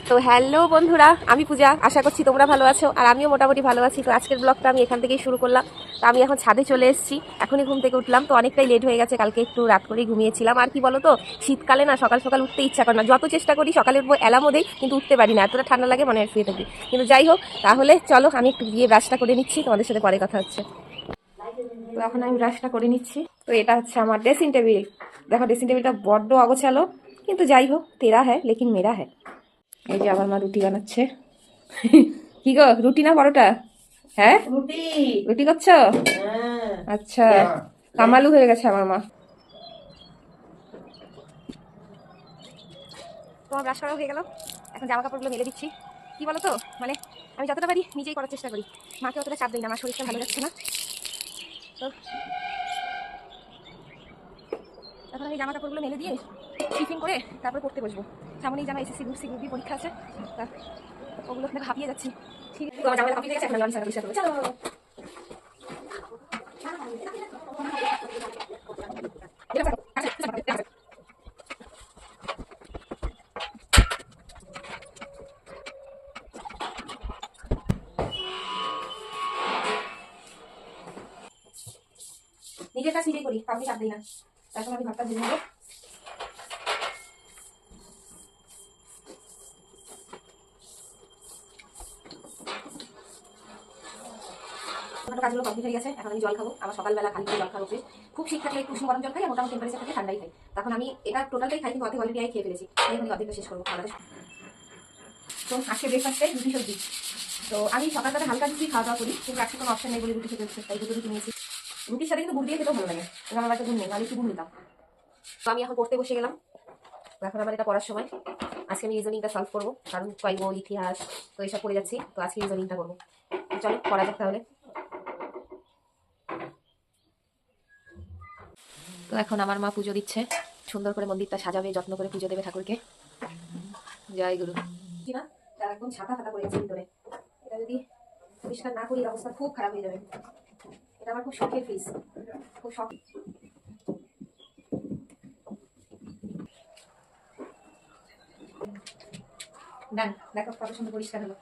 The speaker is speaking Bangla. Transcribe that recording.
তো হ্যালো বন্ধুরা, আমি পূজা। আশা করছি তোমরা ভালো আছো আর আমিও মোটামুটি ভালো আছি। তো আজকের ব্লগটা আমি এখান থেকেই শুরু করলাম। তো আমি এখন ছাদে চলে এসেছি, এখনই ঘুম থেকে উঠলাম। তো অনেকটাই লেট হয়ে গেছে, কালকে একটু রাত করেই ঘুমিয়েছিলাম। আর কি বলো তো, শীতকালে না সকাল সকাল উঠতে ইচ্ছা করে না। যত চেষ্টা করি সকালে উঠবো, অ্যালার্মও দেই, কিন্তু উঠতে পারি না, এতটা ঠান্ডা লাগে মনে হয় শুয়ে থাকি। কিন্তু যাই হোক, তাহলে চলো আমি একটু গিয়ে ব্রাশটা করে নিচ্ছি, তোমাদের সাথে পরে কথা হচ্ছে। তো এখন আমি ব্রাশটা করে নিচ্ছি। তো এটা হচ্ছে আমার ড্রেসিং টেবিল। দেখো ড্রেসিং টেবিলটা বড্ড অগোছালো, কিন্তু যাই হোক, তেরা হ্যায় লেকিন মেরা হ্যায়। এই যে আমার মা রুটি বানাচ্ছে। কি গো, রুটি না পরোটা? হ্যাঁ, রুটি। রুটি করছো? আচ্ছা, কামালু হয়ে গেছে আমার মা। তোমার ব্রাশ করা হয়ে গেল, এখন জামা কাপড়গুলো মেলে দিচ্ছি। কি বলো তো, মানে আমি যতটা পারি নিজেই করার চেষ্টা করি, মাকে অতটা চাপ দিই না, আমার শরীরটা ভালো যাচ্ছে না। তো এখন আমি জামা কাপড়গুলো মেলে দিয়ে টিফিন করে তারপর পড়তে বসবো। সামনেই জামা SSC group C group B পরীক্ষা আছে, তা ওগুলো দেখে হাঁপিয়ে যাচ্ছি। ঠিক আছে, তো আমার জামা কাপড় গেছে, এখন আমি সারা করবো। চলো নিজের কাজ নিজেই করি, কাউকে চাপ দিই না। তারপর আমি ভাতটা ভেজে নেবো। কাজগুলো কমপ্লিট হয়ে গেছে, এখন আমি জল খাবো। আমার সকালবেলা খালি জল খাবো, খুব শীত থাকলে একটু উষ্ণ গরম জল খাই, আর মোটামুটি টেম্পারেচার থাকে ঠান্ডাই খাই। তখন আমি এটা টোটালটাই খাই, কিন্তু অর্ধেক অলরেডি খেয়ে ফেলেছি, তাই আমি অর্ধেকটা শেষ করবো খাওয়াটা। তো আজকে ব্রেকফাস্টে রুটি সবজি। তো আমি সকালবেলা হালকা রুটি খাওয়া দাওয়া করি, কিন্তু আজকে কোনো অপশন নেই বলে রুটি খেতে হচ্ছে, তাই দুটো রুটি নিয়েছি। রুটির সাথে কিন্তু গুড় দিয়ে খেতেও ভালো লাগে, কিন্তু আমার বাড়িতে গুড় নেই, আমি একটু গুড় নিতাম। তো আমি এখন পড়তে বসে গেলাম। এখন আমার এটা পড়ার সময়। আজকে আমি রিজনিংটা সলভ করবো, কারণ কয়েক ইতিহাস তো এইসব পড়ে যাচ্ছি, তো আজকে রিজনিংটা করবো। চলো পড়া যাক তাহলে। তো এখন আমার মা পুজো দিচ্ছে, সুন্দর করে মন্দিরটা সাজাবে, যত্ন করে পুজো দেবে ঠাকুরকে। জয় গুরু। না, একদম ছাতা ফাতা করে গেছে ভিতরে, এটা যদি পরিষ্কার না করি অবস্থা খুব খারাপ হয়ে যাবে। এটা আমার খুব শখের পিস, খুব শখ। ডান, দেখো কত সুন্দর পরিষ্কার হলো।